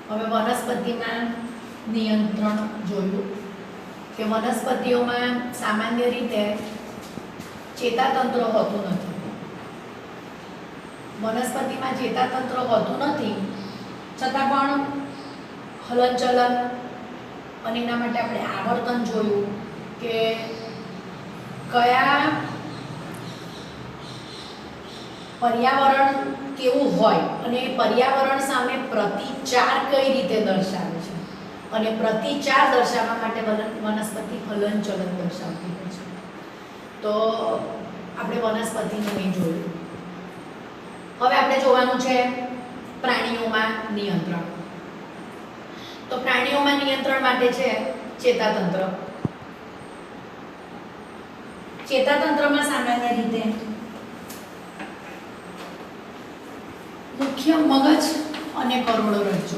હવે વનસ્પતિમાં નિયંત્રણ જોયું કે વનસ્પતિઓમાં સામાન્ય રીતે ચેતાતંત્ર હોતું નથી. વનસ્પતિમાં ચેતાતંત્ર હોતું નથી, છતાં પણ હલનચલન અને એના માટે આપણે આવર્તન જોયું કે કયા પર્યાવરણ કેવું હોય અને પર્યાવરણ સામે પ્રતિચાર કઈ રીતે દર્શાવે છે, અને પ્રતિચાર દર્શાવવા માટે વનસ્પતિ હલનચલન દર્શાવતી હોય છે. તો આપણે વનસ્પતિનું એ જોયું. હવે આપણે જોવાનું છે પ્રાણીઓમાં નિયંત્રણ. તો પ્રાણીઓમાં નિયંત્રણ માટે છે ચેતાતંત્ર. ચેતાતંત્રમાં સામાન્ય રીતે મુખ્ય મગજ અને કરોડરજ્જુ.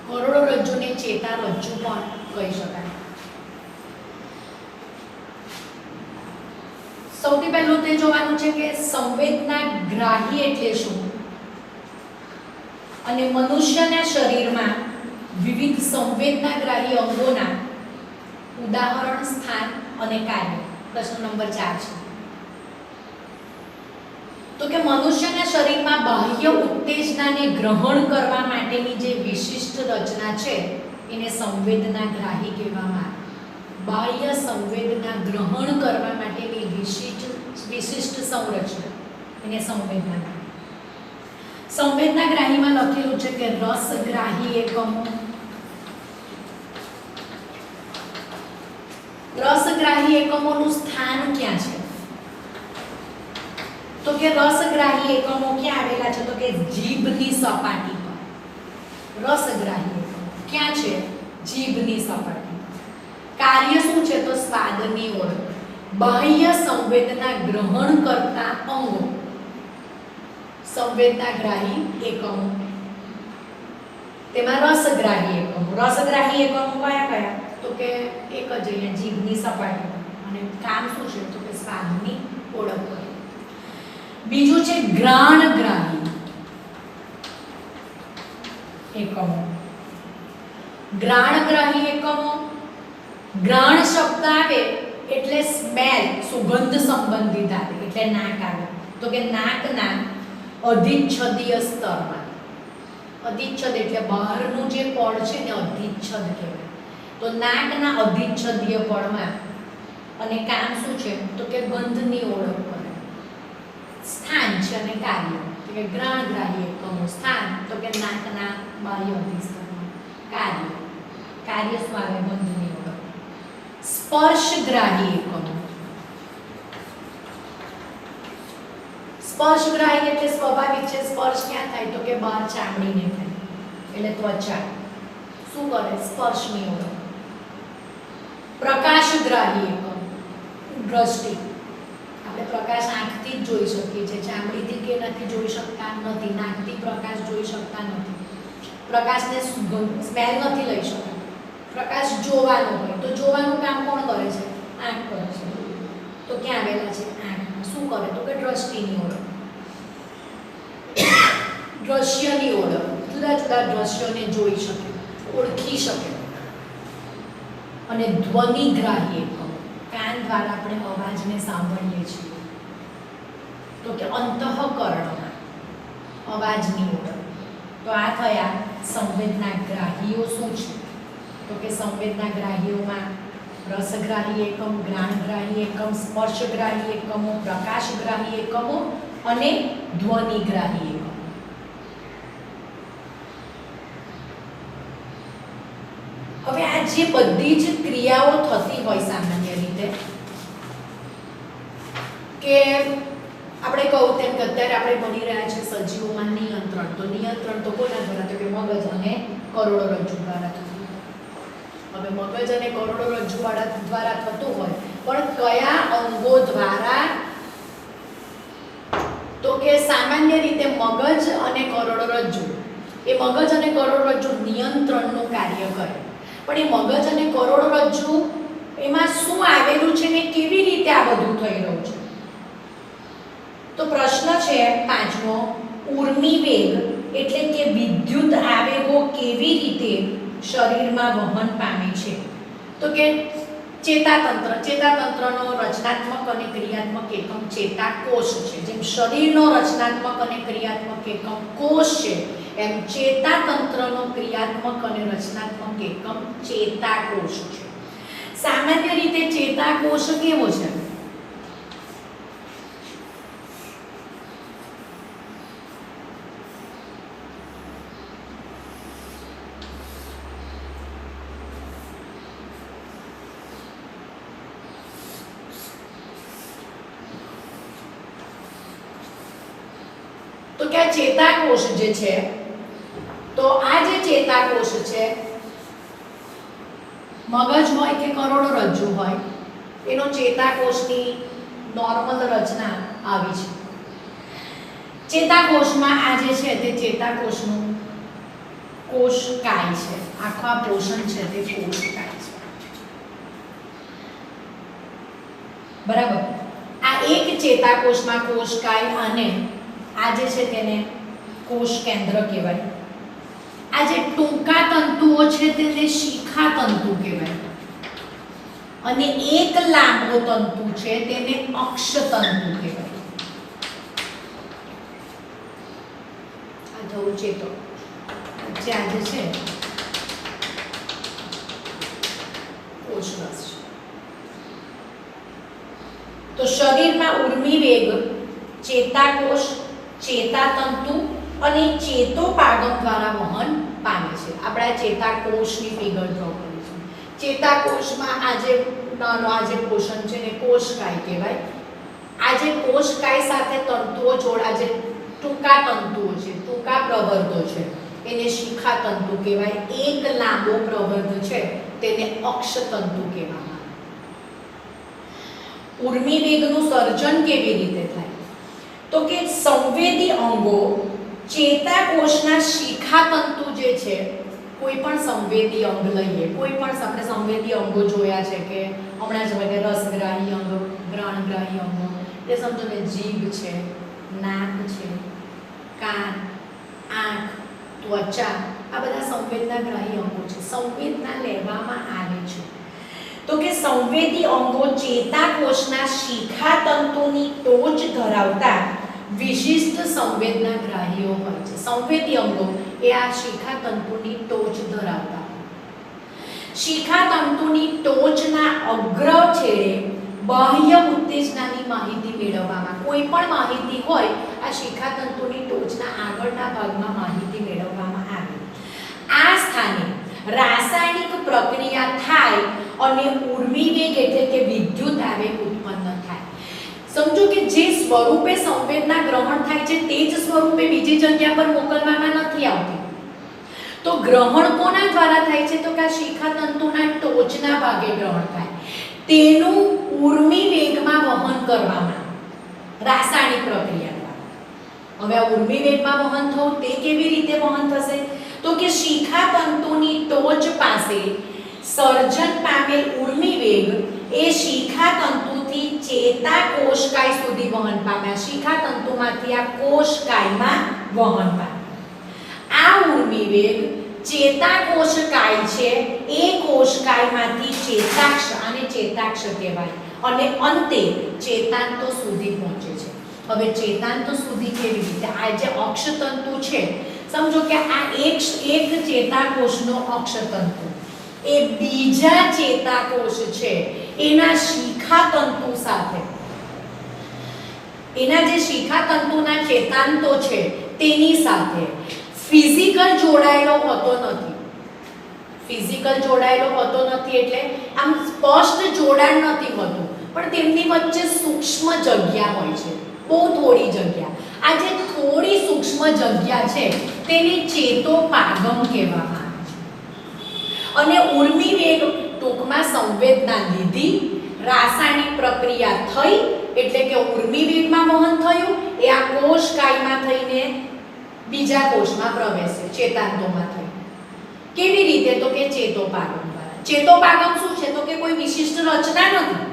કરોડરજ્જુને ચેતારજ્જુ પણ કહી શકાય. સૌથી પહેલું તે જોવાનું છે કે સંવેદના ગ્રાહી એટલે શું, અને મનુષ્યના શરીરમાં વિવિધ સંવેદનાગ્રાહી અંગોના ઉદાહરણ, સ્થાન અને કાર્ય. પ્રશ્ન નંબર 4 છે. તો કે મનુષ્યના શરીરમાં બાહ્ય ઉત્તેજનાને ગ્રહણ કરવા માટેની જે વિશિષ્ટ રચના છે એને સંવેદનાગ્રાહી કહેવામાં આવે. બાહ્ય સંવેદના ગ્રહણ કરવા માટેની વિશિષ્ટ સંરચના એને સંવેદનાગ્રાહી. સંવેદનાગ્રાહીમાં લખેલું છે કે રસગ્રાહી એકમો. રસગ્રાહી એકમોનું સ્થાન ક્યાં છે? તો કે રસગ્રાહી એકમો ક્યાં આવેલા છે? તો કે જીભની સપાટી પર. રસગ્રાહી એકમો ક્યાં છે? જીભની સપાટી પર. કાર્ય શું છે? તો સ્વાદની ઓળખ. બાહ્ય સંવેદના ગ્રહણ કરતા અંગો સંવેદનાગ્રાહી એકમો. તેમાં રસગ્રાહી એકમો. રસગ્રાહી એકમો કયા કયા? તો કે એક જ અહીંયા જીભની સપાટી પર. અને કામ શું છે? તો કે સ્વાદની ઓળખ કરે. બીજું છે ઘ્રાણગ્રાહી એકમો. ઘ્રાણગ્રાહી એકમો, ઘ્રાણ શબ્દ આવે એટલે સ્મેલ, સુગંધ સંબંધિત આવે એટલે નાક આવે. તો કે નાકના અધિચ્છદીય સ્તરમાં. અધિચ્છદ એટલે બહારનું જે પડ છે ને અધિચ્છદ કહેવાય. તો નાકના અધિચ્છદીય પડમાં. અને કામ શું છે? તો કે ગંધની ઓળખ કરે. સ્થાન છે અને કાર્ય. તો કે ઘ્રાણગ્રાહી એકમો. સ્થાન તો કે નાકના બાહ્ય અધિસ્તરમાં. કાર્ય, કાર્ય શું આવે? ગંધની ઓળખ. સ્પર્શગ્રાહી એકમો. સ્પર્શગ્રાહી એટલે સ્વાભાવિક છે. સ્પર્શ ક્યાં થાય? તો કે બહાર ચામડીને થાય એટલે ત્વચા. શું કરે? સ્પર્શની ઓળખ. પ્રકાશગ્રાહી એકમ. દ્રષ્ટિ. આપણે પ્રકાશ આંખથી જ જોઈ શકીએ છીએ, ચામડીથી કે નથી જોઈ શકતા નથી. નાકથી પ્રકાશ જોઈ શકતા નથી. પ્રકાશને સ્મેલ નથી લઈ શકતા. પ્રકાશ જોવાનો હોય તો જોવાનું કામ કોણ કરે છે? આંખ કરે છે. તો ક્યાં આવેલા છે? આંખ. શું કરે? તો કે દ્રષ્ટિની ઓળખ. દ્રશ્યની ઓળખ. જુદા જુદા દ્રશ્યોને જોઈ શકે, ઓળખી શકે. અને ધ્વનિગ્રાહી એકમ. કાન દ્વારા આપણે અવાજને સાંભળીએ છીએ. તો કે અંતઃકરણમાં અવાજની ઓળખ. તો આ થયા સંવેદનાગ્રાહીઓ. શું છે? તો કે સંવેદનાગ્રાહીઓમાં રસગ્રાહી એકમ, ઘ્રાણગ્રાહી એકમ, સ્પર્શગ્રાહી એકમો, પ્રકાશગ્રાહી એકમો અને ધ્વનિગ્રાહી એકમો. હવે આ જે બધી જ ક્રિયાઓ થતી હોય સામાન્ય રીતે, કે આપણે કહું તેમ કે અત્યારે આપણે ભણી રહ્યા છે સજીવોમાં નિયંત્રણ. તો નિયંત્રણ તો કોના દ્વારા? તો કે મગજ અને કરોડરજ્જુ દ્વારા થતું હોય. હવે મગજ અને કરોડરજ્જુ દ્વારા થતું હોય, પણ કયા અંગો દ્વારા? તો કે સામાન્ય રીતે મગજ અને કરોડરજ્જુ, એ મગજ અને કરોડરજ્જુ નિયંત્રણનું કાર્ય કરે. પણ એ મગજ અને કરોડરજ્જુ એમાં શું આવેલું છે ને કેવી રીતે આ બધું થઈ રહ્યું છે? તો પ્રશ્ન છે પાંચમો, ઉર્મી વેગ એટલે કે વિદ્યુત આવેગો કેવી રીતે શરીરમાં વહન પામે છે? તો કે ચેતાતંત્રનો રચનાત્મક અને ક્રિયાત્મક એકમ ચેતાકોષ છે. જેમ શરીરનો રચનાત્મક અને ક્રિયાત્મક એકમ કોષ છે, એમ ચેતાતંત્રનો ક્રિયાત્મક અને રચનાત્મક એકમ ચેતાકોષ છે. સામાન્ય રીતે ચેતાકોષ કેવો છે? તો કે ચેતાકોષ જે છે, તો આ જે ચેતાકોષ છે, મગજ હોય કે કરોડરજ્જુ હોય, એનો ચેતાકોષની નોર્મલ રચના આવી છે. ચેતાકોષમાં આ જે છે તે ચેતાકોષનું કોષકાય છે. આખા પોષણ છે તે કોષકાય છે. બરાબર. આ એક ચેતાકોષમાં કોષકાય અને આ જે છે તેને કોષ કેન્દ્ર કહેવાય. આ જે ટૂંકા તંતુઓ છે તેને શિખા તંતુ કહેવાય અને એક લાંબો તંતુ છે તેને અક્ષ તંતુ કહેવાય. આ થયું ચેતો જે આ જે છે કોષરસ છે. તો શરીરમાં ઉર્મી વેગ ચેતાકોષ, ચેતાતંતુ અને ચેતોપાગમ દ્વારા વહન પામે છે. આપણે આ ચેતાકોષની ફિગર ડ્રો કરીશું. ચેતાકોષમાં આ જે પોષણ છે ને કોષકાય કહેવાય. આ જે કોષકાય સાથે તંતુઓ જોડા, જે ટૂંકા તંતુઓ છે, ટૂંકા પ્રવર્ધો છે, એને શિખા તંતુ કહેવાય. એક લાંબો પ્રવર્ધ છે તેને અક્ષ તંતુ કહેવામાં આવે. ઉર્મી વેગનું સર્જન કેવી રીતે થાય? તો કે સંવેદી અંગો ચેતાકોષના શિખા તંતુ જે છે, કોઈ પણ સંવેદી અંગ લઈએ, કોઈ પણ આપણે સંવેદી અંગો જોયા છે કે હમણાં જ કે રસગ્રાહી અંગો, ઘ્રાણગ્રાહી અંગો, એ સમજો કે જીભ છે, નાક છે, કાન, આંખ, ત્વચા, આ બધા સંવેદનાગ્રાહી અંગો છે. સંવેદના લેવામાં આવે છે. તો કે સંવેદી અંગો ચેતાકોષના શિખા તંતુની ટોચ ધરાવતા વિશિષ્ટ સંવેદનાગ્રાહીઓ હોય છે. સંવેદી અંગો એ આ શિખા તંતુની ટોચ ધરાવતા. શિખા તંતુની ટોચના અગ્ર છેડે બાહ્ય ઉત્તેજનાની માહિતી મેળવવામાં, કોઈ પણ માહિતી હોય આ શિખા તંતુની ટોચના આગળના ભાગમાં માહિતી મેળવવામાં આવે. આ સ્થાને રાસાયણિક પ્રક્રિયા થાય અને ઉર્મી વેગ એટલે કે વિદ્યુત આવેગ ઉત્પન્ન થાય. સમજો કે જે સ્વરૂપે સંવેદના ગ્રહણ થાય છે તે જ સ્વરૂપે બીજી જગ્યા પર મોકલવામાં નથી આવતી. તો ગ્રહણ કોના દ્વારા થાય છે? તો કે આ શિખા તંતુના ટોચના ભાગે ગ્રહણ થાય. તેનું ઉર્મી વેગમાં વહન કરવામાં રાસાયણિક પ્રક્રિયા દ્વારા. હવે આ ઉર્મી વેગમાં વહન થવું તે કેવી રીતે વહન થશે? તો કે શિખા તંતુની ટોચ પાસે સર્જન પામેલ ઉર્મી વેગ એ શિખા તંતુથી ચેતાકોષકાય સુધી વહન પામ્યા. શિખા તંતુમાંથી આ કોષકાયમાં વહન પામ્યા. આ ઉર્મી વેગ ચેતાકોષકાય છે એ કોષકાયમાંથી ચેતાક્ષ, અને ચેતાક્ષ કહેવાય, અને અંતે ચેતાંતો સુધી પહોંચે છે. હવે ચેતાંતો સુધી કેવી રીતે? આ જે અક્ષતંતુ છે, સમજો કે આ એક ચેતાકોષનો અક્ષતંતુ એ બીજા ચેતાકોષ છે એના શિખા તંતુ સાથે, એના જે શિખા તંતુના ચેતાંતો છે તેની સાથે ફિઝિકલ જોડાયેલો હોતો નથી. ફિઝિકલ જોડાયેલો હોતો નથી એટલે આમ સ્પષ્ટ જોડાણ નથી હોતું, પણ તેમની વચ્ચે સૂક્ષ્મ જગ્યા હોય છે, બહુ થોડી જગ્યા. આ જે થોડી સૂક્ષ્મ જગ્યા છે તેને ચેતોપાગમ કહેવામાં આવે છે. અને ઉર્મી વેગ ટૂંકમાં સંવેદના લીધી, રાસાયણિક પ્રક્રિયા થઈ એટલે કે ઉર્મી વેગમાં વહન થયું, એ આ કોષકાયમાં થઈને બીજા કોષમાં પ્રવેશે, ચેતાંતોમાં થઈ. કેવી રીતે? તો કે ચેતોપાગમ દ્વારા. ચેતોપાગમ શું છે? તો કે કોઈ વિશિષ્ટ રચના નથી,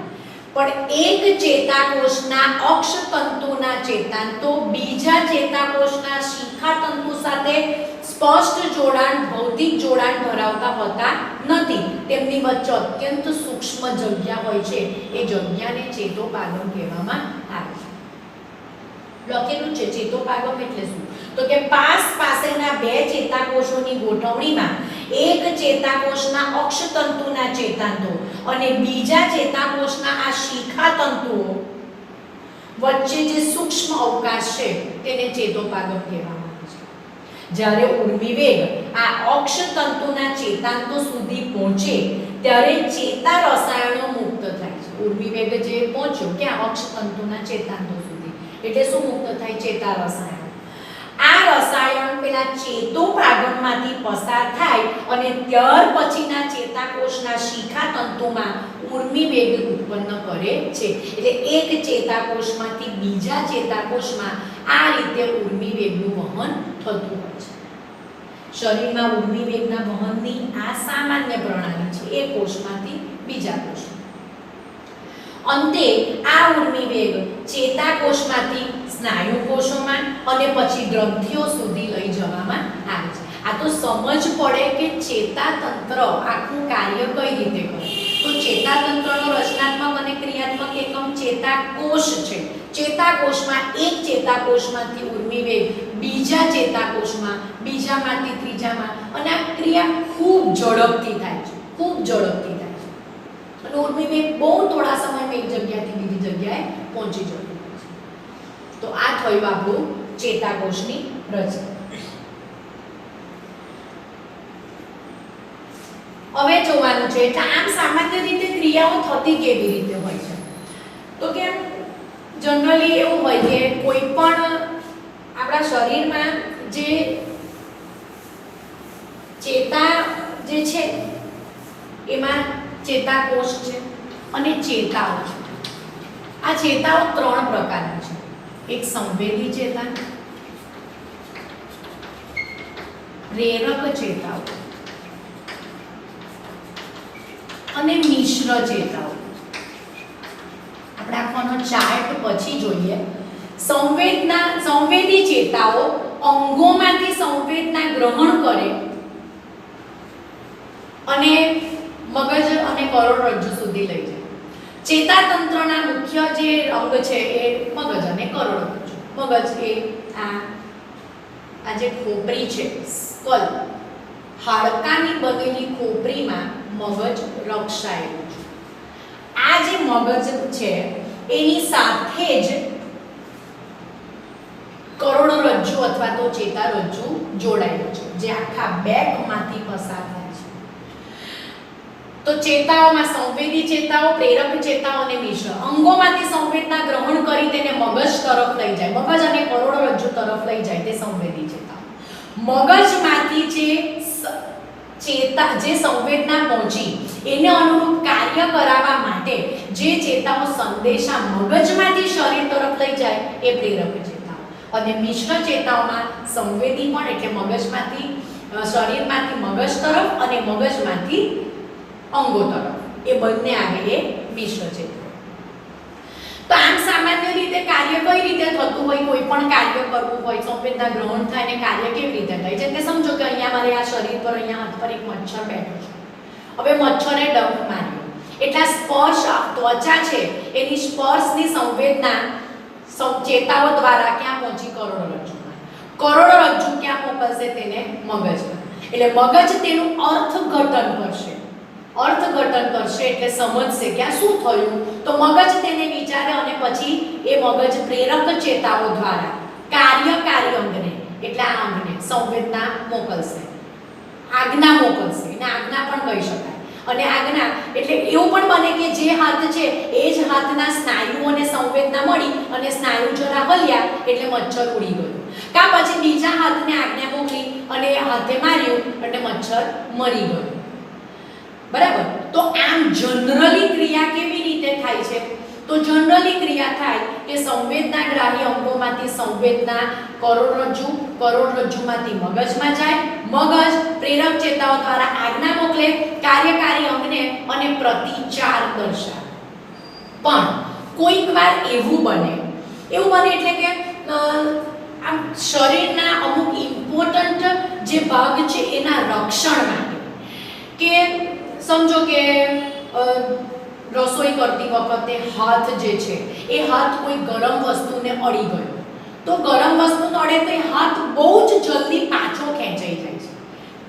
પણ એક ચેતાકોષના અક્ષતંતુના ચેતાંતો બીજા ચેતાકોષના સ્પષ્ટ જોડાણ ભૌતિક જોડાણ ધરાવતા હોતા નથી, તેમની વચ્ચે અત્યંત સૂક્ષ્મ જગ્યા હોય છે, એ જગ્યાને ચેતોપાગમ કહેવામાં આવે છે. લખેલું છે ચેતોપાગમ એટલે શું? તો કે પાસેના બે ચેતાકોષોની ગોઠવણીમાં એક ચેતાકોષના અક્ષતંતુના ચેતાંતો અને બીજા ચેતાકોષના આ શિખા તંતુઓ વચ્ચે જે સૂક્ષ્મ અવકાશ છે તેને ચેતોપાગમ કહેવામાં આવે છે. જ્યારે ઉર્મિવેગ આ અક્ષતંતુના ચેતાંતો સુધી પહોંચે ત્યારે ચેતા રસાયણો મુક્ત થાય છે. ઉર્મિવેગ જે પહોંચ્યો કે આ અક્ષતંતુના ચેતાંતો સુધી એટલે શું મુક્ત થાય? ચેતા રસાયણ. આ રસાયણ પેલા ચેતોપાગમમાંથી પસાર થાય અને ત્યાર પછીના ચેતાકોષના શિખા તંતુમાં ઉર્મિવેગ ઉત્પન્ન કરે છે. એટલે એક ચેતાકોષમાંથી બીજા ચેતાકોષમાં આ રીતે ઉર્મિવેગનું વહન થતું હોય છે. શરીરમાં ઉર્મિવેગના વહનની આ સામાન્ય પ્રણાલી છે, એક કોષમાંથી બીજા કોષમાં. અંતે આ ઉર્મિવેગ ચેતાકોષમાંથી સ્નાયુ કોષોમાં અને પછી ગ્રંથિઓ સુધી લઈ જવામાં આવે છે. આ તો સમજ પડે કે ચેતાતંત્ર આખું કાર્ય કઈ રીતે કરે. તો ચેતાતંત્રનો રચનાત્મક અને ક્રિયાત્મક એકમ ચેતાકોષ છે. ચેતાકોષમાં એક ચેતાકોષમાંથી ઉર્મિવેગ બીજા ચેતાકોષમાં, બીજામાંથી ત્રીજામાં, અને આ ક્રિયા ખૂબ ઝડપથી થાય છે, ખૂબ ઝડપથી થાય છે. અને ઉર્મિવેગ બહુ થોડા સમયમાં એક જગ્યાથી બીજી જગ્યાએ પહોંચી જતું હોય છે. તો આ થયું આપણું ચેતાકોષની રચના. હવે જોવાનું છે એટલે આમ સામાન્ય રીતે ક્રિયાઓ થતી કેવી રીતે હોય છે? તો કે જનરલી એવું હોય કે કોઈ પણ આપણા શરીરમાં જે ચેતા જે છે એમાં ચેતાકોષ છે અને ચેતાઓ છે. આ ચેતાઓ ત્રણ પ્રકારના છે. એક સંવેદી ચેતા, પ્રેરક ચેતાઓ અને મિશ્ર ચેતાઓ. આપણે આનો ચાર્ટ પછી જોઈએ. સંવેદી ચેતાઓ અંગોમાંથી સંવેદના ગ્રહણ કરે અને મગજ અને કરોડરજ્જુ સુધી લઈ જાય. ચેતાતંત્રના મુખ્ય જે અંગ છે એ મગજ અને કરોડરજ્જુ. મગજ એ આ જે ખોપરી છે, સ્કલ, હાડકાની બનેલી ખોપરીમાં મગજ રક્ષાયેલું છે. આ જે મગજ છે એની સાથે જ કરોડરજ્જુ અથવા તો ચેતારજ્જુ જોડાયેલું છે, જે આખા બેકમાંથી પસાર થાય છે. તો ચેતાઓમાં સંવેદી ચેતાઓ, પ્રેરક ચેતાઓ અને મિશ્ર. અંગોમાંથી સંવેદના ગ્રહણ કરી તેને મગજ તરફ લઈ જાય, મગજ અને કરોડરજ્જુ તરફ લઈ જાય તે સંવેદી ચેતાઓ. મગજમાંથી જે સંવેદના પહોંચી એને અનુરૂપ કાર્ય કરાવવા માટે જે ચેતાઓ સંદેશા મગજમાંથી શરીર તરફ લઈ જાય એ પ્રેરક ચેતાઓ. અને મિશ્ર ચેતાઓમાં સંવેદી પણ એટલે મગજમાંથી શરીરમાંથી મગજ તરફ અને મગજમાંથી અંગો તરફ એ બંને આવે એ મિશ્ર ચેતાઓ. તો આમ સામાન્ય રીતે કાર્ય કઈ રીતે થતું હોય? કોઈ પણ કાર્ય કરવું હોય, સંવેદના ગ્રહણ થાય ને કાર્ય કેવી રીતે થાય? જેમ કે સમજો કે અહીંયા મારે આ શરીર પર અહીંયા હાથ પર એક મચ્છર બેઠો છે. હવે મચ્છરે ડંખ માર્યો એટલે સ્પર્શ ત્વચા છે એની સ્પર્શની સંવેદના ચેતાઓ દ્વારા ક્યાં પહોંચી? કરોડરજ્જુમાં. કરોડરજ્જુ ક્યાં મોકલશે? તેને મગજમાં. એટલે મગજ તેનું અર્થઘટન કરશે. અર્થઘટન કરશે એટલે સમજશે કે આ શું થયું. તો મગજ તેને વિચારે અને પછી એ મગજ પ્રેરક ચેતાઓ દ્વારા કાર્યકારી અંગને એટલે આ અંગને સંવેદના મોકલશે, આજ્ઞા મોકલશે. એને આજ્ઞા પણ કહી શકાય. અને આજ્ઞા એટલે એવું પણ બને કે જે હાથ છે એ જ હાથના સ્નાયુઓને સંવેદના મળી અને સ્નાયુ જરા હલ્યા એટલે મચ્છર ઉડી ગયો. કાં પછી બીજા હાથને આજ્ઞા મોકલી અને હાથે માર્યું એટલે મચ્છર મરી ગયો. બરાબર. તો આમ જનરલી ક્રિયા કેવી રીતે થાય છે? તો જનરલી ક્રિયા થાય કે સંવેદનાગ્રાહી અંગોમાંથી સંવેદના કરોડરજ્જુમાંથી મગજમાં જાય, મગજ પ્રેરક ચેતાઓ દ્વારા આજ્ઞા મોકલે કાર્યકારી અંગને અને પ્રતિચાર દર્શાવે. પણ કોઈક વાર એવું બને એટલે કે આમ શરીરના અમુક ઇમ્પોર્ટન્ટ જે ભાગ છે એના રક્ષણ માટે, કે સમજો કે રસોઈ કરતી વખતે હાથ જે છે એ હાથ કોઈ ગરમ વસ્તુને અડી ગયો, તો ગરમ વસ્તુને અડે તો એ હાથ બહુ જ જલ્દી પાછો ખેંચાઈ જાય છે.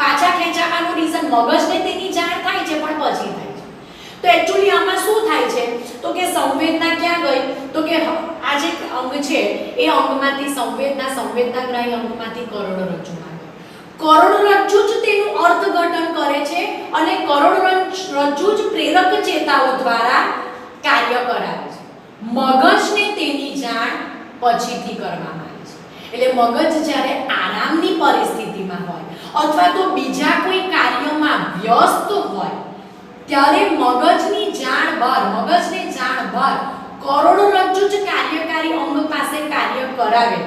પાછા ખેંચાવાનું રીઝન મગજને તેની જાણ થાય છે પણ પછી થાય છે. તો એક્ચ્યુઅલી આમાં શું થાય છે તો કે સંવેદના ક્યાં ગઈ, તો કે આ જે અંગ છે એ અંગમાંથી સંવેદનાગ્રાહી અંગમાંથી કરોડરજ્જુમાં ગઈ. કરોડરજ્જુ જ તેનું અર્થઘટન કરે છે અને કરોડરજ્જુ જ પ્રેરક ચેતાઓ દ્વારા કાર્ય કરાવે છે. મગજને તેની જાણ પછીથી કરવામાં આવે છે. એટલે મગજ જ્યારે આરામની પરિસ્થિતિમાં હોય અથવા તો બીજા કોઈ કાર્યમાં વ્યસ્ત હોય ત્યારે મગજને જાણ બહાર કરોડરજ્જુ જ કાર્યકારી અંગ પાસે કાર્ય કરાવે.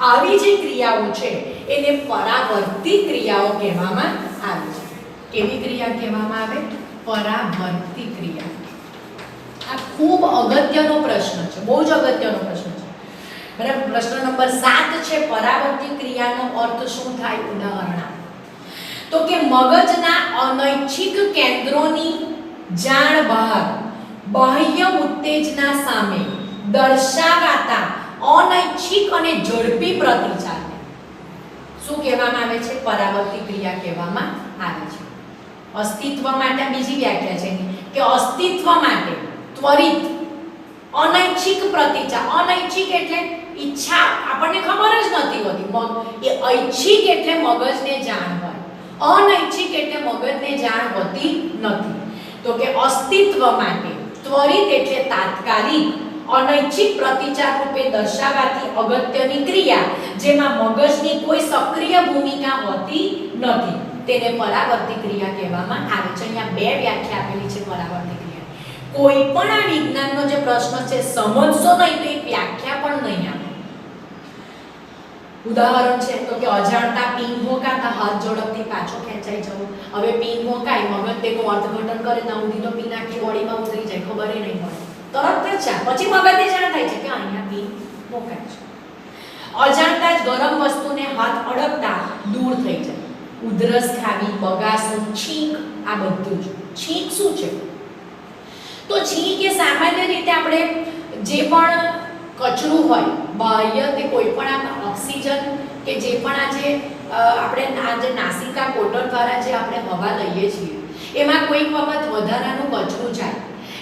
આવી જે ક્રિયાઓ છે એને પરાવર્તી ક્રિયાઓ કહેવામાં આવે છે. કેવી ક્રિયા કહેવામાં આવે? પરાવર્તી ક્રિયા. આ ખૂબ અગત્યનો પ્રશ્ન છે, બહુ જ અગત્યનો પ્રશ્ન છે. બરાબર. પ્રશ્ન નંબર 7 છે પરાવર્તી ક્રિયાનો અર્થ શું થાય? ઉદાહરણ આપો. તો કે મગજના અનૈચ્છિક કેન્દ્રોની જાણ બહાર બાહ્ય ઉત્તેજના સામે દર્શાવાતા અનૈચ્છિક અને ઝડપી પ્રતિચારને શું કહેવામાં આવે છે? પરાવર્તી ક્રિયા કહેવામાં આવે છે. અસ્તિત્વ માટે બીજી વ્યાખ્યા છે કે અસ્તિત્વ માટે ત્વરિત અનૈચ્છિક પ્રતિચાર. અનૈચ્છિક એટલે ઈચ્છા આપણને ખબર જ નથી હોતી. એ ઐચ્છિક એટલે મગજને જાણ હોય, અનૈચ્છિક એટલે મગજને જાણ હોતી નથી. તો કે અસ્તિત્વ માટે ત્વરિત એટલે તાત્કાલિક, અનૈચ્છિક પ્રતિચાર રૂપે દર્શાવાતી અગત્યની ક્રિયા જેમાં મગજની કોઈ સક્રિય ભૂમિકા હોતી નથી તેને પરાવર્તી ક્રિયા કહેવામાં આવે છે. અહીંયા બે વ્યાખ્યા આપેલી છે પરાવર્તી ક્રિયા. કોઈ પણ આ વિજ્ઞાનનો જે પ્રશ્ન છે સમજશો નહીં તો એક વ્યાખ્યા પણ નહીં આવે. ઉદાહરણ છે તો કે અજાણતા પીન ભોંકાતા હાથ ઝડપથી પાછો ખેંચાઈ જવો. હવે પીન ભોંકાય, મગજ તેનું અર્થઘટન કરે ત્યાં સુધી તો પીન આખી બોડીમાં ઉતરી જાય, ખબર નહીં પડે, તરત જ છે પછી મગજને જાણ થાય છે કે અહીંયા પીન ભોંકાય છે. અજાણતા જ ગરમ વસ્તુને હાથ અડકતા દૂર થઈ જાય. ઉધરસ ખાવી, બગાસું, છીંક, આ બધું જ. છીંક શું છે? તો છીંક એ સામાન્ય રીતે આપણે જે પણ કચરું હોય બાહ્ય તે કોઈ પણ આ ઓક્સિજન કે જે પણ આપણે આ જે નાસિકા કોટર દ્વારા જે આપણે હવા લઈએ છીએ એમાં કોઈક વખત વધારાનું કચરું જાય.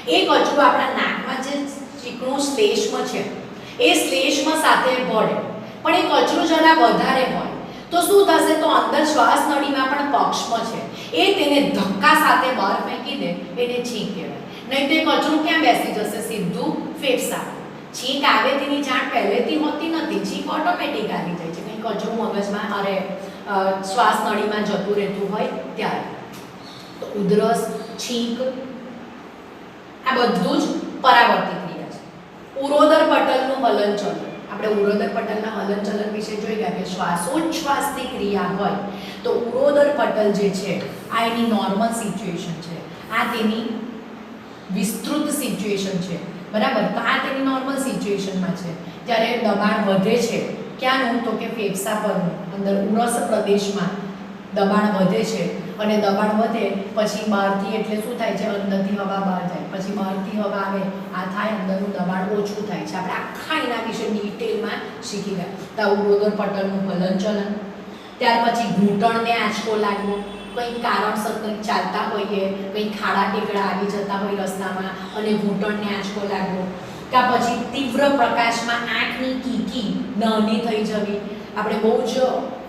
એ કચરું આપણા નાકમાં જે ચીકણું શ્લેષ્મ છે એ શ્લેષ્મ સાથે ભળે, પણ એ કચરું જરા વધારે હોય તો શું થશે? તો અંદર શ્વાસ નળીમાં પણ પક્ષમ છે એ તેને ધક્કા સાથે બહાર ફેંકી દે, એને છીંક કહેવાય. નહીં તો એ કચરું ક્યાં બેસી જશે? સીધું ફેફસા. છીંક આવે તેની જાણ પહેલેથી હોતી નથી, છીંક ઓટોમેટિક આવી જાય છે કંઈ કચરું મગજમાં શ્વાસ નળીમાં જતું રહેતું હોય ત્યારે. તો ઉધરસ, છીંક આ બધું જ પરાવર્તી ક્રિયા છે. ઉરોદર પટલનું હલનચલન. આપણે ઉરોદર પટલના હલનચલન વિશે જોઈ ગયા કે શ્વાસોચ્છ્વાસની ક્રિયા હોય તો ઉરોદર પટલ જે છે આ એની નોર્મલ સિચ્યુએશન છે, આ તેની વિસ્તૃત સિચ્યુએશન છે. બરાબર. તો આ તેની નોર્મલ સિચ્યુએશનમાં છે. જ્યારે દબાણ વધે છે ક્યાંનું? તો કે ફેફસા પરનું, અંદર ઉરસ પ્રદેશમાં દબાણ વધે છે અને દબાણ વધે પછી બહારથી એટલે શું થાય છે? અંદરથી હવા બહાર જાય, પછી બહારથી હવા આવે, આ થાય, અંદરનું દબાણ ઓછું થાય છે. આપણે આખા એના વિશે ડિટેલમાં શીખી ગયા. તો ઉરોદર પટલનું હલનચલન. ત્યાર પછી ઘૂંટણને આંચકો લાગવો, કંઈ કારણસર કંઈ ચાલતા હોઈએ, કંઈ ખાડા ટેકડા આવી જતા હોય રસ્તામાં અને ઘૂંટણને આંચકો લાગવો. ત્યાર પછી તીવ્ર પ્રકાશમાં આંખની કીકી નાની થઈ જવી. આપણે બહુ જ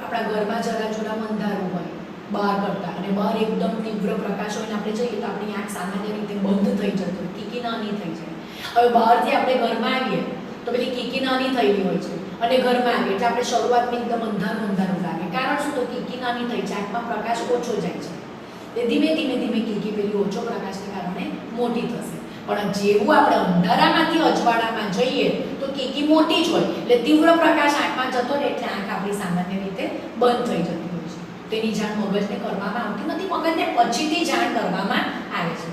આપણા ઘરમાં જરા અંધારું હોય બહાર કરતા અને બહાર એકદમ તીવ્ર પ્રકાશ હોય ને આપણે જઈએ તો આપણી આંખ સામાન્ય રીતે બંધ થઈ જતી હોય, કીકી નાની થઈ જાય. હવે બહારથી આપણે ઘરમાં આવીએ તો પેલી કીકી નાની થયેલી હોય છે અને ઘરમાં આવીએ એટલે આપણે શરૂઆતમાં એકદમ અંધારું લાગે. કારણ શું? તો કીકી નાની થઈ છે, આંખમાં પ્રકાશ ઓછો જાય છે. તે ધીમે ધીમે કીકી પેલી ઓછો પ્રકાશને કારણે મોટી થશે. પણ જેવું આપણે અંધારામાંથી અજવાળામાં જઈએ તો કીકી મોટી જ હોય એટલે તીવ્ર પ્રકાશ આંખમાં જતો રહે એટલે આંખ આપણી સામાન્ય રીતે બંધ થઈ જતી હોય છે. તેની જાણ મગજને કરવામાં આવતી નથી, મગજને પછીથી જાણ કરવામાં આવે છે.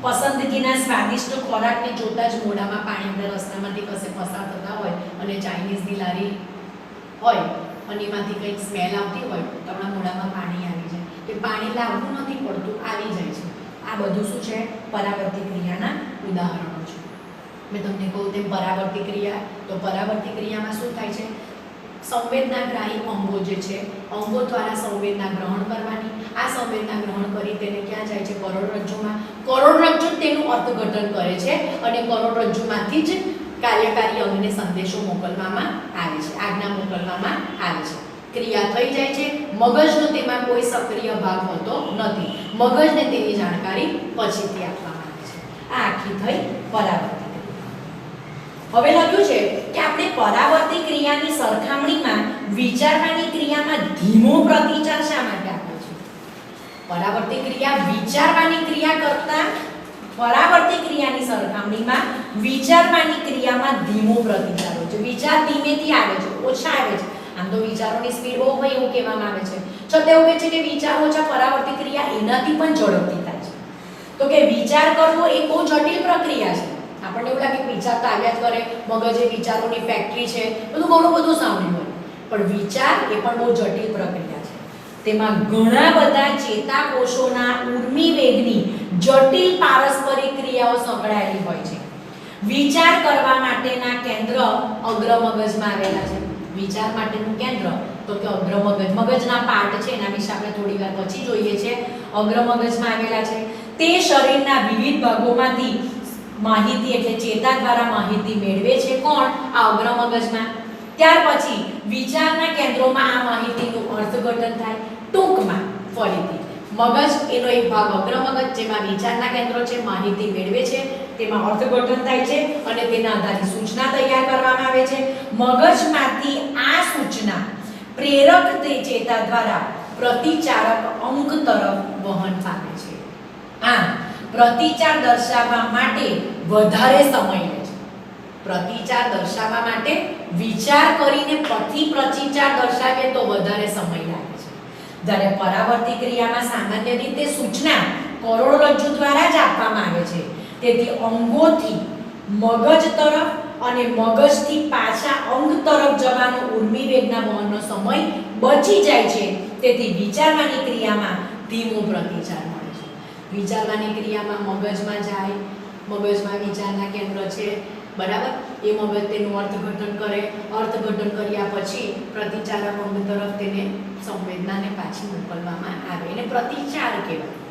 પસંદગીના સ્વાદિષ્ટ ખોરાકને જોતા જ મોઢામાં પાણી અંદર રસ્તામાંથી કશે પસાર થતા હોય અને ચાઇનીઝની લારી હોય અને એમાંથી કંઈક સ્મેલ આવતી હોય તો આપણા મોઢામાં પાણી આવી જાય, તો પાણી લાવવું નથી પડતું, આવી જાય છે. આ બધું શું છે? પરાવર્તિત ક્રિયાના ઉદાહરણો છે. મેં તમને કહું તેમ પરાવર્તિત ક્રિયા, તો પરાવર્તિત ક્રિયામાં શું થાય છે? સંવેદનાગ્રાહી અંગો જે છે, અંગો દ્વારા સંવેદના ગ્રહણ કરવાની. આ સંવેદના ગ્રહણ કરી તેને ક્યાં જાય છે? કરોડરજ્જુમાં. કરોડરજ્જુ તેનું અર્થઘટન કરે છે અને કરોડરજ્જુમાંથી જ કાર્યકારી અંગને સંદેશો મોકલવામાં આવે છે, આજ્ઞા મોકલવામાં આવે છે. ક્રિયા થઈ જાય છે. મગજનો તેમાં કોઈ સક્રિય ભાગ હોતો નથી. મગજને તેની જાણકારી પછીથી આપવામાં આવે છે. આ આખી થઈ પરાવર્તિત. હવે લખ્યું છે કે આપણે પરાવર્તિત ક્રિયાની સરખામણીમાં વિચારવાની ક્રિયામાં ધીમો પ્રતિચાર શા માટે આપ્યો છે? પરાવર્તિત ક્રિયા વિચારવાની ક્રિયા કરતાં પરાવર્તિત ક્રિયાની સરખામણીમાં વિચારવાની ક્રિયામાં ધીમો પ્રતિચાર હોય છે. વિચાર ધીમેથી આવે છે, ઓછા આવે છે. આમ તો વિચારોની સ્પીડ બહુ હોય એવું કહેવામાં આવે છે, છતાં એવું કહે છે કે વિચાર ઓછા, પરાવર્તિત ક્રિયા એનાથી પણ ઝડપથી થાય છે. તો કે વિચાર કરવો એ બહુ જટિલ પ્રક્રિયા છે. આપણને એવું લાગે કે વિચાર તો આવ્યા જ કરે, મગજ એ વિચારોની ફેક્ટરી છે, બધું ઘણું બધું સાંભળ્યું હોય, પણ વિચાર એ પણ બહુ જટિલ પ્રક્રિયા છે. તેમાં ઘણા બધા ચેતાકોષોના ઉર્મી વેગની જટિલ પારસ્પરિક ક્રિયાઓ સંકળાયેલી હોય છે. વિચાર કરવા માટેના કેન્દ્ર અગ્ર મગજમાં આવેલા છે. વિચાર માટેનું કેન્દ્ર તો કે અગ્ર મગજ, મગજના પાર્ટ છે એના વિશે આપણે થોડી વાર પછી જોઈએ છે. અગ્ર મગજમાં આવેલા છે. તે શરીરના વિવિધ ભાગોમાંથી માહિતી એટલે ચેતા દ્વારા માહિતી મેળવે છે. કોણ? આ અગ્ર મગજમાં. ત્યાર પછી વિચારના કેન્દ્રોમાં આ માહિતીનું અર્થઘટન થાય. ટૂંકમાં ફરીથી મગજ એનો એક ભાગ અગ્ર મગજ જેમાં વિચારના કેન્દ્રો છે, માહિતી મેળવે છે, તેમાં અર્થઘટન થાય છે અને તેના આધારે સૂચના તૈયાર કરવામાં આવે છે. મગજમાંથી આ સૂચના પ્રેરક ચેતા દ્વારા પ્રતિચારક અંગ તરફ વહન પામે છે. આમ પ્રતિચાર દર્શાવવા માટે વધારે સમય લે છે. પ્રતિચાર દર્શાવવા માટે વિચાર કરીને પછી પ્રતિચાર દર્શાવીએ તો વધારે સમય લાગે છે. જ્યારે પરાવર્તિત ક્રિયામાં સામાન્ય રીતે સૂચના કરોડરજ્જુ દ્વારા જ આપવામાં આવે છે. તેથી અંગોથી મગજ તરફ અને મગજથી પાછા અંગ તરફ જવાનો ઉર્મી વેગના વહનનો સમય બચી જાય છે. તેથી વિચારવાની ક્રિયામાં ધીમો પ્રતિચાર મળે છે. વિચારવાની ક્રિયામાં મગજમાં જાય, મગજમાં વિચારના કેન્દ્ર છે, બરાબર, એ મગજ તેનું અર્થઘટન કરે, અર્થઘટન કર્યા પછી પ્રતિચારક અંગ તરફ તેને સંવેદનાને પાછી મોકલવામાં આવે, એને પ્રતિચાર કહેવાય.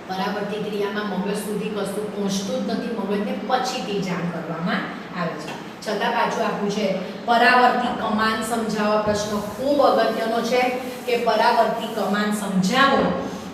પરાવર્તિત ક્રિયામાં મગજ સુધી કશું પહોંચતું જ નથી, મગજને પછીથી જાણ કરવામાં આવે છે. છતાં પાછું આપવું છે પરાવર્તિત કમાન સમજાવવા. પ્રશ્ન ખૂબ અગત્યનો છે કે પરાવર્તિત કમાન સમજાવો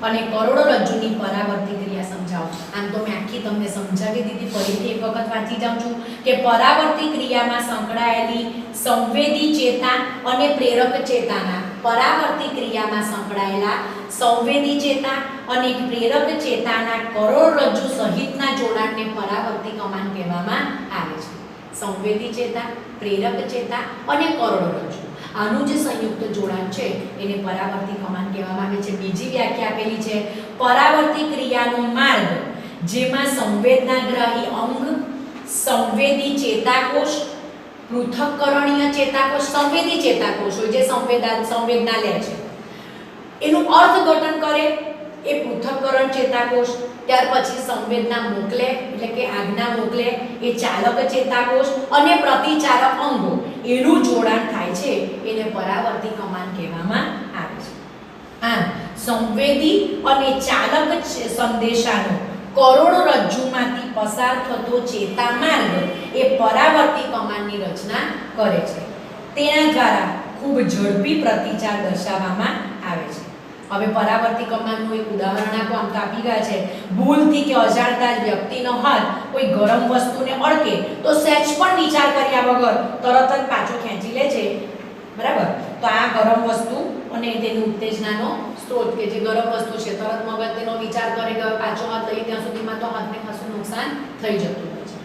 અને કરોડરજ્જુની પરાવર્તિત ક્રિયા સમજાવો. આમ તો મેં આખી તમને સમજાવી દીધી, ફરીથી એક વખત વાંચી જાઉં છું કે પરાવર્તિત ક્રિયામાં સંકળાયેલી સંવેદી ચેતા અને પ્રેરક ચેતાના પરાવર્તિત ક્રિયામાં સંકળાયેલા સંવેદી ચેતા અને પ્રેરક ચેતાના કરોડરજ્જુ સહિતના જોડાણને પરાવર્તિત કમાન કહેવામાં આવે છે. સંવેદી ચેતા, પ્રેરક ચેતા અને કરોડરજ્જુ, આનું જે સંયુક્ત જોડાણ છે એને પરાવર્તિત કમાન કહેવામાં આવે છે. બીજી વ્યાખ્યા આપેલી છે પરાવર્તિત ક્રિયાનો માર્ગ જેમાં સંવેદનાગ્રાહી અંગ, સંવેદી ચેતાકોષ, પૃથક્કરણીય ચેતાકોષ, સંવેદી ચેતાકોષ હોય જે સંવેદના લે છે, એનું અર્થઘટન કરે એ પૃથક્કરણ ચેતાકોષ. ત્યાર પછી સંવેદના મોકલે એટલે કે આજ્ઞા મોકલે એ ચાલક ચેતાકોષ અને પ્રતિચારક અંગો, એનું જોડાણ થાય છે એને પરાવર્તિત કમાન કહેવામાં આવે છે. આમ સંવેદી અને ચાલક સંદેશાનો કરોડરજ્જુમાંથી પસાર થતો ચેતા માર્ગ એ પરાવર્તિત કમાનની રચના કરે છે. તેના દ્વારા ખૂબ ઝડપી પ્રતિચાર દર્શાવવામાં આવે છે. હવે પરાવર્તિત કમાનનું એક ઉદાહરણ આપો. આમ તો આપી ગયા છે. ભૂલથી કે અજાણતા વ્યક્તિનો હાથ કોઈ ગરમ વસ્તુને અડકે તો સહેજ પણ વિચાર કર્યા વગર તરત જ પાછો ખેંચી લે છે, બરાબર. તો આ ગરમ વસ્તુ અને તેની ઉત્તેજનાનો સ્ત્રોત કે જે ગરમ વસ્તુ છે, તરત મગજ તેનો વિચાર કરે કે પાછો હાથ લઈ ત્યાં સુધીમાં તો હાથને ખાસું નુકસાન થઈ જતું હોય છે,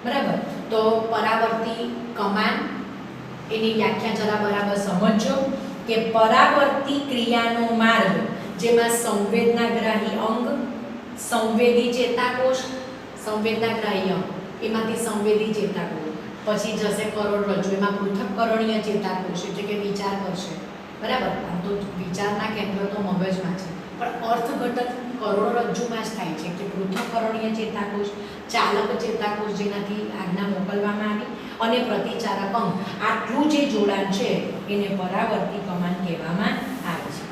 બરાબર. તો પરાવર્તિત કમાન એની વ્યાખ્યા જરા બરાબર સમજજો કે પરાવર્તિત ક્રિયાનો માર્ગ જેમાં સંવેદનાગ્રાહી અંગ, સંવેદી ચેતાકોષ, સંવેદનાગ્રાહી અંગ એમાંથી સંવેદી ચેતાકોષ પછી જશે કરોડરજ્જુ, એમાં પૃથક્કરણીય ચેતાકોષ એટલે કે વિચાર કરશે, બરાબર. આમ તો વિચારના કેન્દ્ર તો મગજમાં છે, પણ અર્થઘટન કરોડરજ્જુમાં જ થાય છે. એટલે પૃથક્કરણીય ચેતાકોષ, ચાલક ચેતાકોષ જેનાથી આજ્ઞા મોકલવામાં આવી, અને પ્રતિચારક અંગ, આટલું જે જોડાણ છે એને પરાવર્તી કમાન કહેવામાં આવે છે.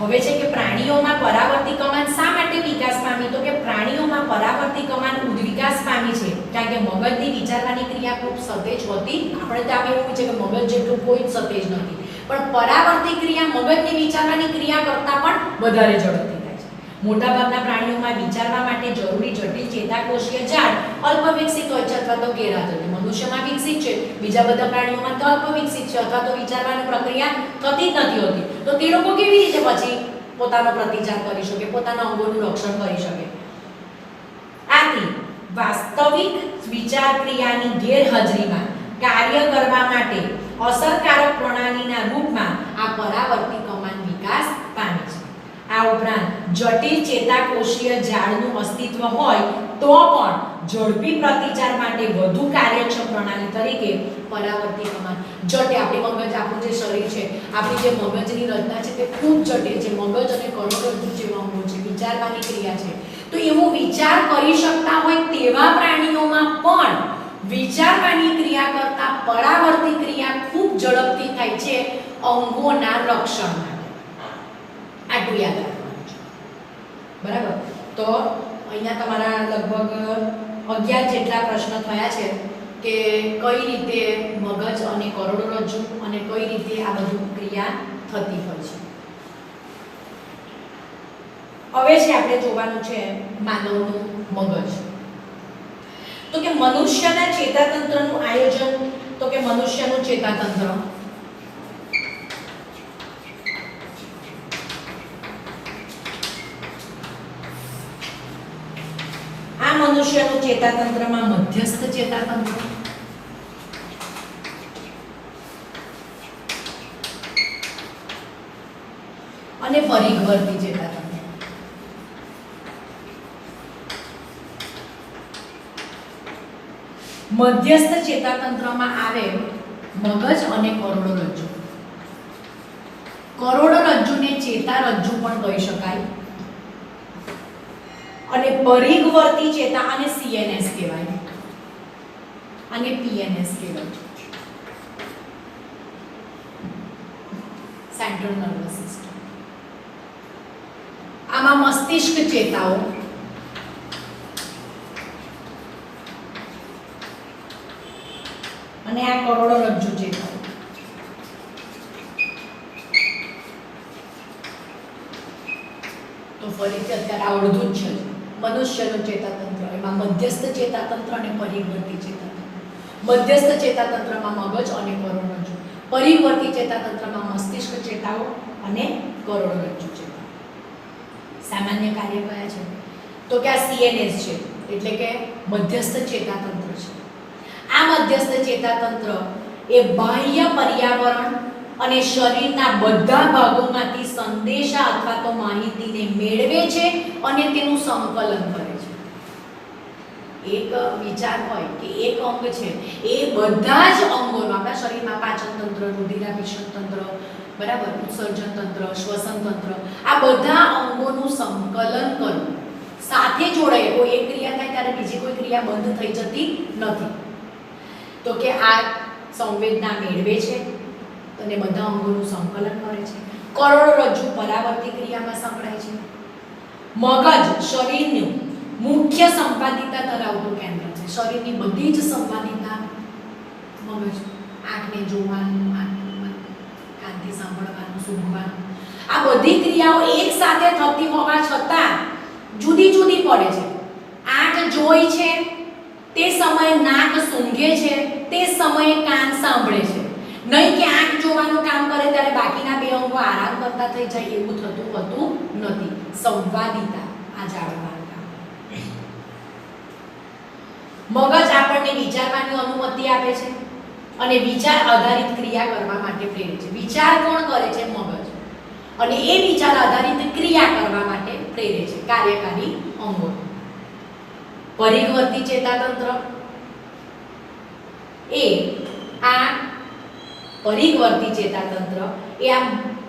હવે છે કે પ્રાણીઓમાં પરાવર્તી કમાન શા માટે વિકાસ પામી? તો કે પ્રાણીઓમાં પરાવર્તી કમાન વિકાસ પામી છે કારણ કે મગજની વિચારવાની ક્રિયા ખૂબ સતેજ હોતી. આપણે તો આમ એવું છે કે મગજ જેટલું કોઈ જ સતેજ નથી, પણ પરાવર્તી ક્રિયા મગજની વિચારવાની ક્રિયા કરતાં પણ વધારે ઝડપથી થાય છે. મોટાભાગના પ્રાણીઓમાં વિચારવા માટે જરૂરી જટિલ ચેતાકોષીય જાળ અલ્પ વિકસિત હોય છે અથવા તો ગેરહાજર. મનુષ્યમાં વિકસિત છે, બીજા બધા પ્રાણીઓમાં તો અલ્પ વિકસિત છે અથવા તો વિચારવાની પ્રક્રિયા થતી જ નથી હોતી. તો તે લોકો કેવી રીતે પછી પોતાનો પ્રતિચાર કરી શકે, પોતાના અંગોનું રક્ષણ કરી શકે? આથી વાસ્તવિક વિચાર ક્રિયાની ગેરહાજરીમાં કાર્ય કરવા માટે અસરકારક પ્રણાલીના રૂપમાં આ પરાવર્તી કમાન વિકાસ પામે છે. આ ઉપરાંત જટિલ ચેતાકોષીય જાળનું અસ્તિત્વ હોય તો પણ ઝડપી પ્રતિચાર માટે વધુ કાર્યક્ષમ પ્રણાલી તરીકે પરાવર્તી કમાન આપણી મગજ, આપણું જે શરીર છે, આપણી જે મગજની રચના છે તે ખૂબ જટિલ છે. મગજ અને કરોડરજ્જુ જેવા અંગો છે, વિચારવાની ક્રિયા છે. તો એવું વિચાર કરી શકતા હોય તેવા પ્રાણીઓમાં પણ વિચારવાની ક્રિયા કરતા પરાવર્તી ક્રિયા ખૂબ ઝડપથી થાય છે અંગોના રક્ષણ માટે. આટલું યાદ રાખવાનું છે, બરાબર. તો અહીંયા તમારા લગભગ 11 જેટલા પ્રશ્ન થયા છે કે કઈ રીતે મગજ અને કરોડરજ્જુ અને કઈ રીતે આ બધું ક્રિયા થતી હોય છે. હવે છે આપણે જોવાનું છે માનવનું મગજ. તો કે મનુષ્યના ચેતાતંત્રનું આયોજન, તો કે મનુષ્યનું ચેતાતંત્ર મનુષ્યનું ચેતાતંત્રમાં મધ્યસ્થ ચેતાતંત્ર અને પરિઘવર્તી ચેતાતંત્ર. મધ્યસ્થ ચેતાતંત્રમાં આવે મગજ અને કરોડરજ્જુ. કરોડરજ્જુને ચેતારજ્જુ પણ કહી શકાય, અને પરિઘવર્તી ચેતા અને CNS કહેવાય, અને PNS કહેવાય, સેન્ટ્રલ નર્વસ સિસ્ટમ. આમાં મસ્તિષ્ક ચેતાઓ અને આ કરોડરજ્જુ ચેતાઓ. તો ફરીથી અત્યારે અડધું જ છે મનુષ્યનું ચેતાતંત્ર. એમાં મધ્યસ્થ ચેતાતંત્ર અને પરિઘવર્તી ચેતાતંત્ર. મધ્યસ્થ ચેતાતંત્રમાં મગજ અને કરોડરજ્જુ, પરિઘવર્તી ચેતાતંત્રમાં મસ્તિષ્ક ચેતાઓ અને કરોડરજ્જુ ચેતા. સામાન્ય કાર્ય કયા છે? તો કે આ CNS છે, એટલે કે મધ્યસ્થ ચેતાતંત્ર છે. આ મધ્યસ્થ ચેતાતંત્ર એ બાહ્ય પર્યાવરણ અને શરીરના બધા ભાગોમાંથી સંદેશા અથવા તો માહિતીને મેળવે છે અને તેનું સંકલન કરે છે. એક વિચાર હોય કે એક અંગ છે, એ બધા જ અંગોનો આપણા શરીરમાં પાચન તંત્ર, રુધિરાભિસરણ તંત્ર, બરાબર, ઉત્સર્જન તંત્ર, શ્વસન તંત્ર, આ બધા અંગોનું સંકલન કરવું, સાથે જોડાય. કોઈ એક ક્રિયા થાય ત્યારે બીજી કોઈ ક્રિયા બંધ થઈ જતી નથી. તો કે આ સંવેદના મેળવે છે અને બધા અંગોનું સંકલન કરે છે. કરોડરજ્જુ પરાવર્તી ક્રિયામાં સંકળાય છે. મગજ શરીરનું મુખ્ય સંપાદિતા ધરાવતું કેન્દ્ર છે. શરીરની બધી જ સંપાદિતા મગજ. આંખને જોવાનું, કાનથી સાંભળવાનું, સૂંઘવાનું, આ બધી ક્રિયાઓ એક સાથે થતી હોવા છતાં જુદી જુદી પડે છે. આંખ જોઈ છે તે સમયે નાક સૂંઘે છે, તે સમયે કાન સાંભળે છે. નહીં કે આંખ જોવાનું કામ કરે ત્યારે બાકીના બે અંગો આરામ કરતા થઈ જાય, એવું થતું હોતું નથી. સંવાદિતા આ જાળવવાનું કામ. મગજ આપણને વિચારવાની અનુમતિ આપે છે અને વિચાર આધારિત ક્રિયા કરવા માટે પ્રેરે છે. વિચાર કોણ કરે છે? મગજ. અને એ વિચાર આધારિત ક્રિયા કરવા માટે પ્રેરે છે કાર્યકારી અંગો. પરિઘવર્તી ચેતાતંત્ર એ આ પરિઘવર્તી ચેતાતંત્ર એ આ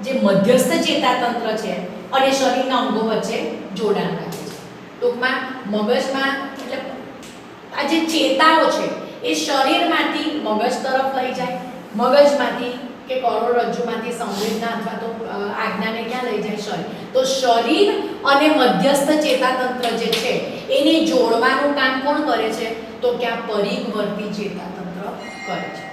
જે મધ્યસ્થ ચેતાતંત્ર છે અને શરીરના અંગો વચ્ચે જોડાણ રાખે છે. ટૂંકમાં મગજમાં એટલે આ જે ચેતાઓ છે એ શરીરમાંથી મગજ તરફ લઈ જાય, મગજમાંથી કે કરોડરજ્જુમાંથી સંવેદના અથવા તો આજ્ઞાને ક્યાં લઈ જાય? શરીર. તો શરીર અને મધ્યસ્થ ચેતાતંત્ર જે છે એને જોડવાનું કામ કોણ કરે છે? તો કે આ પરિઘવર્તી ચેતાતંત્ર કરે છે.